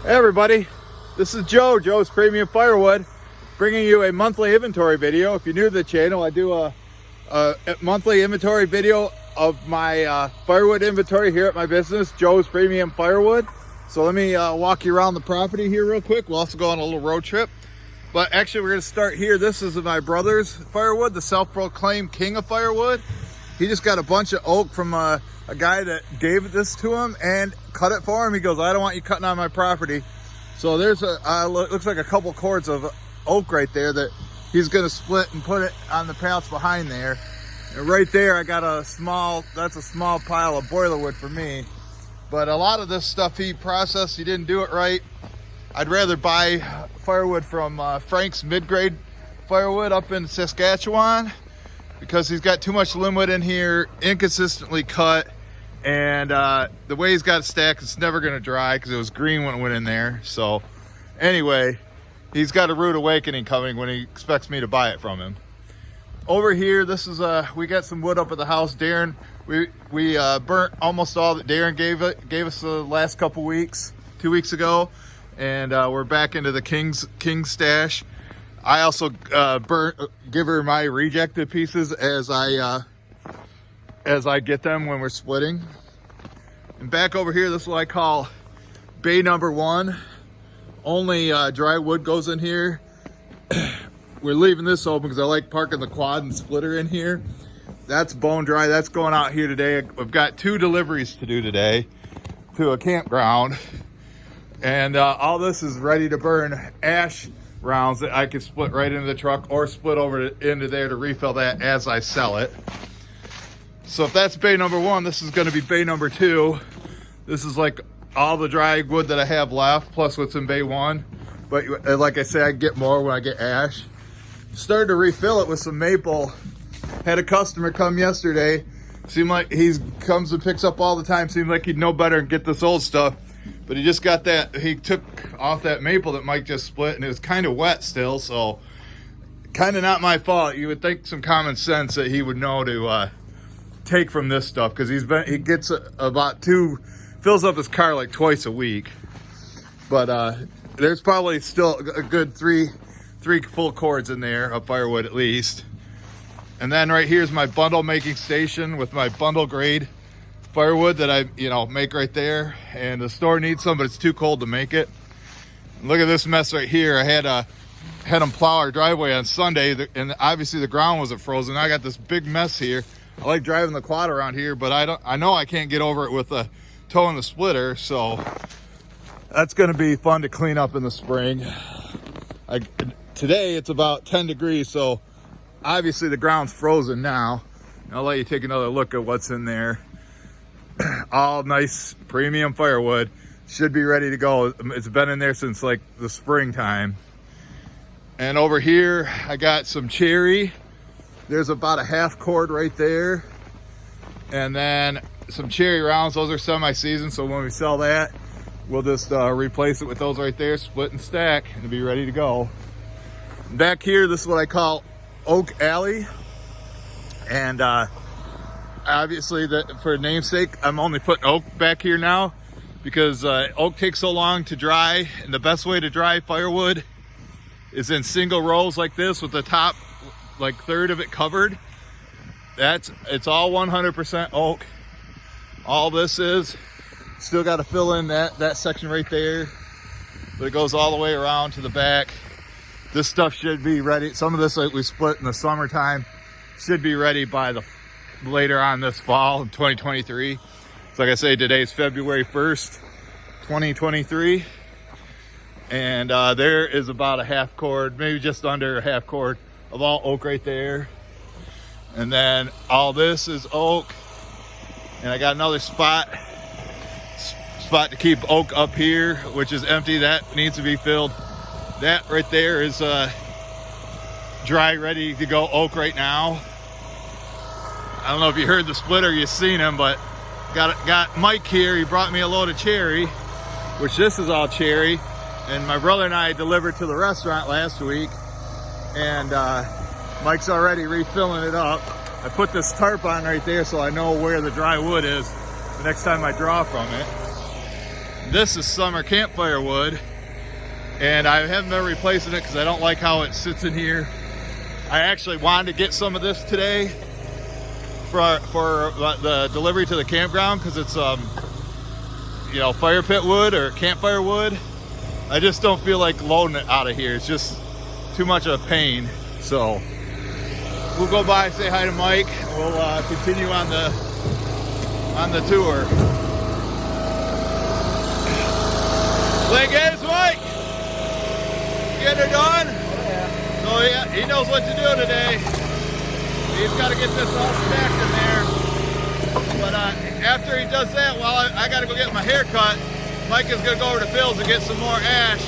Hey everybody, this is Joe's Premium Firewood, bringing you a monthly inventory video. If you're new to the channel, I do a monthly inventory video of my firewood inventory here at my business, Joe's Premium Firewood. So let me walk you around the property here real quick. We'll also go on a little road trip. But actually we're gonna start here. This is my brother's firewood, the self-proclaimed king of firewood. He just got a bunch of oak from a guy that gave this to him and cut it for him. He goes, I don't want you cutting on my property. So there's looks like a couple cords of oak right there that he's gonna split and put it on the pallets behind there. And right there I got that's a small pile of boiler wood for me. But a lot of this stuff he processed, he didn't do it right. I'd rather buy firewood from Frank's mid-grade firewood up in Saskatchewan, because he's got too much limwood in here, inconsistently cut, and the way he's got it stacked, it's never going to dry because it was green when it went in there. So anyway, he's got a rude awakening coming when he expects me to buy it from him. Over here, this is we got some wood up at the house. Darren, we burnt almost all that Darren gave us the last couple weeks, 2 weeks ago, and we're back into the King's stash. I also give her my rejected pieces as I get them when we're splitting. And back over here, this is what I call bay number 1. Only dry wood goes in here. We're leaving this open because I like parking the quad and splitter in here. That's bone dry. That's going out here today. I've got 2 deliveries to do today to a campground. And all this is ready to burn ash rounds that I can split right into the truck or split over into there to refill that as I sell it. So if that's bay number 1, this is going to be bay number 2. This is like all the dry wood that I have left, plus what's in bay 1. But like I say, I get more when I get ash. Started to refill it with some maple. Had a customer come yesterday. Seemed like he comes and picks up all the time. Seemed like he'd know better and get this old stuff. But he just got that, he took off that maple that Mike just split, and it was kind of wet still, so kind of not my fault. You would think some common sense that he would know to take from this stuff, because he gets fills up his car like twice a week. But there's probably still a good three full cords in there of firewood at least. And then right here's my bundle making station with my bundle grade firewood that I make right there, and the store needs some, but it's too cold to make it. And look at this mess right here. I had them plow our driveway on Sunday, and obviously the ground wasn't frozen. I got this big mess here. I like driving the quad around here, but I know I can't get over it with a toe in the splitter, so that's going to be fun to clean up in the spring. Today it's about 10 degrees, so obviously the ground's frozen now. I'll let you take another look at what's in there. All nice premium firewood, should be ready to go. It's been in there since like the springtime. And over here I got some cherry. There's about a half cord right there, and then some cherry rounds. Those are semi-seasoned, so when we sell that, we'll just replace it with those right there, split and stack, and it'll be ready to go. Back here, this is what I call Oak Alley, and obviously, for namesake, I'm only putting oak back here now because oak takes so long to dry, and the best way to dry firewood is in single rows like this with the top like third of it covered. It's all 100% oak. All this is, still got to fill in that section right there, but it goes all the way around to the back. This stuff should be ready. Some of this, like we split in the summertime, should be ready by later on this fall in 2023. So like I say, today's February 1st, 2023. And there is about a half cord, maybe just under a half cord of all oak right there. And then all this is oak. And I got another spot to keep oak up here, which is empty. That needs to be filled. That right there is dry, ready to go oak right now. I don't know if you heard the splitter, you've seen him, but got Mike here. He brought me a load of cherry, which this is all cherry. And my brother and I delivered to the restaurant last week, and Mike's already refilling it up. I put this tarp on right there so I know where the dry wood is the next time I draw from it. This is summer campfire wood, and I haven't been replacing it because I don't like how it sits in here. I actually wanted to get some of this today for the delivery to the campground because it's you know, fire pit wood or campfire wood. I just don't feel like loading it out of here. It's just too much of a pain. So we'll go by, say hi to Mike. We'll continue on the tour. Play games, Mike? Getting her done? Oh, yeah. So yeah, he knows what to do today. He's got to get this all stacked in there. But after he does that, well, I got to go get my hair cut. Mike is going to go over to Phil's and get some more ash.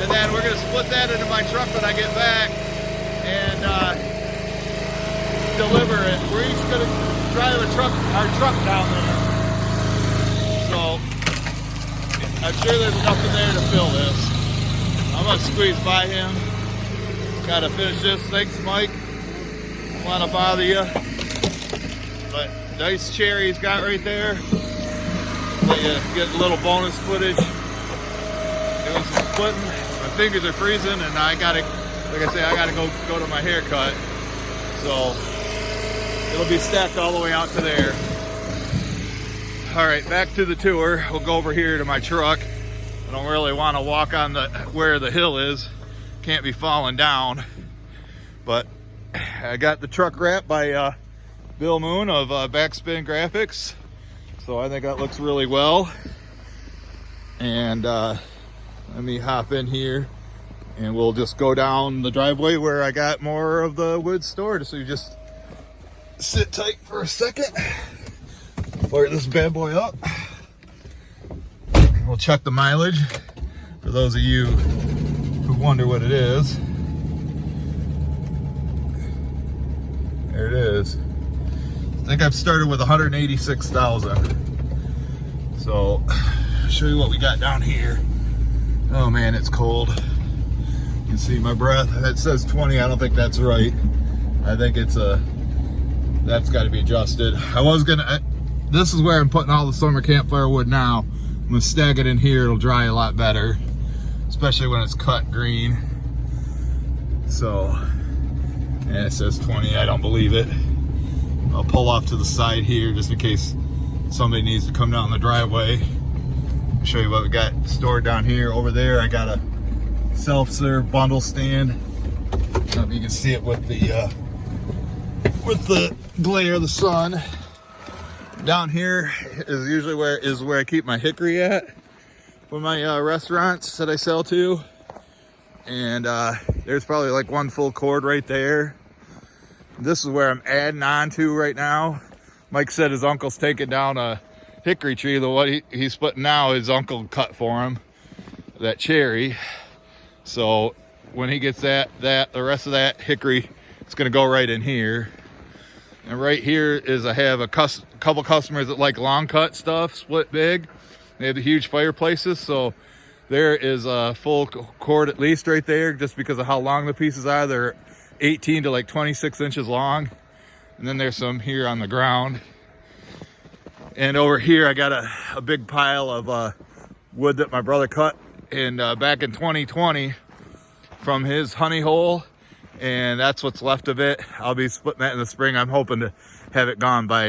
And then we're going to split that into my truck when I get back and deliver it. We're each going to drive our truck down there. So I'm sure there's enough in there to fill this. I'm going to squeeze by him. Got to finish this. Thanks, Mike. Don't want to bother you. But nice cherry he's got right there. Let you get a little bonus footage. Doing some splitting. My fingers are freezing, and I gotta, like I say, I gotta go to my haircut. So it'll be stacked all the way out to there. All right, back to the tour. We'll go over here to my truck. I don't really want to walk on where the hill is. Can't be falling down. But I got the truck wrapped by Bill Moon of Backspin Graphics. So I think that looks really well. And let me hop in here and we'll just go down the driveway where I got more of the wood stored. So you just sit tight for a second. Fire this bad boy up. We'll check the mileage for those of you who wonder what it is. There it is. I think I've started with 186,000. So I'll show you what we got down here. Oh man, it's cold. You can see my breath. It says 20. I don't think that's right. I think it's that's got to be adjusted. This is where I'm putting all the summer campfire wood now. I'm gonna stack it in here. It'll dry a lot better, especially when it's cut green. So, and it says 20. I don't believe it. I'll pull off to the side here just in case somebody needs to come down the driveway. I'll show you what we got stored down here. Over there, I got a self-serve bundle stand. I don't know if you can see it with the glare of the sun. Down here is usually where I keep my hickory at for my restaurants that I sell to. And there's probably like one full cord right there. This is where I'm adding on to right now. Mike said his uncle's taking down a hickory tree. The what he's putting now, his uncle cut for him, that cherry. So when he gets the rest of that hickory, it's gonna go right in here. And right here is I have a couple customers that like long cut stuff, split big. They have the huge fireplaces, so there is a full cord at least right there, just because of how long the pieces are. They're 18 to like 26 inches long. And then there's some here on the ground. And over here I got a big pile of wood that my brother cut back in 2020 from his honey hole. And that's what's left of it. I'll be splitting that in the spring. I'm hoping to have it gone by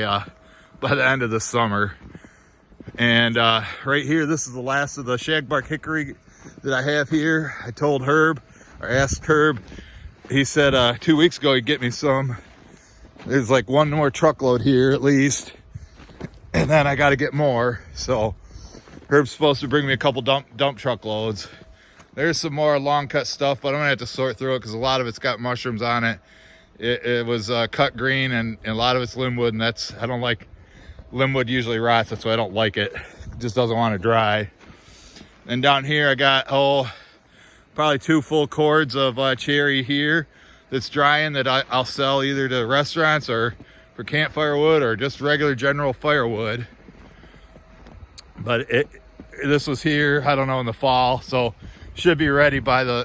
the end of the summer. And right here, this is the last of the shagbark hickory that I have here. I told Herb, or asked Herb, he said 2 weeks ago he'd get me some. There's like one more truckload here at least. And then I got to get more. So Herb's supposed to bring me a couple dump truckloads. There's some more long cut stuff, but I'm gonna have to sort through it because a lot of it's got mushrooms on it. It was cut green and a lot of it's limbwood, and I don't like limbwood. Usually rots, that's why I don't like it. It just doesn't want to dry. And down here I got probably 2 full cords of cherry here that's drying that I'll sell either to restaurants or for campfire wood or just regular general firewood. But this was here, I don't know, in the fall, so should be ready by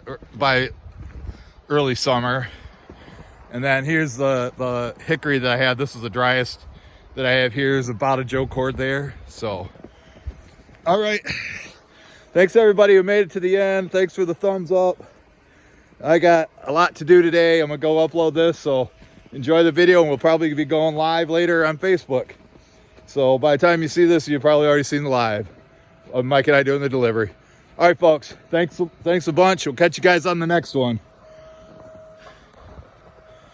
early summer. And then here's the hickory that I have. This is the driest that I have here. Is about a Joe cord there. So All right. Thanks everybody who made it to the end. Thanks for the thumbs up. I got a lot to do today. I'm gonna go upload this, so enjoy the video, and we'll probably be going live later on Facebook. So by the time you see this, you've probably already seen the live of Mike and I doing the delivery. All right, folks. Thanks a bunch. We'll catch you guys on the next one.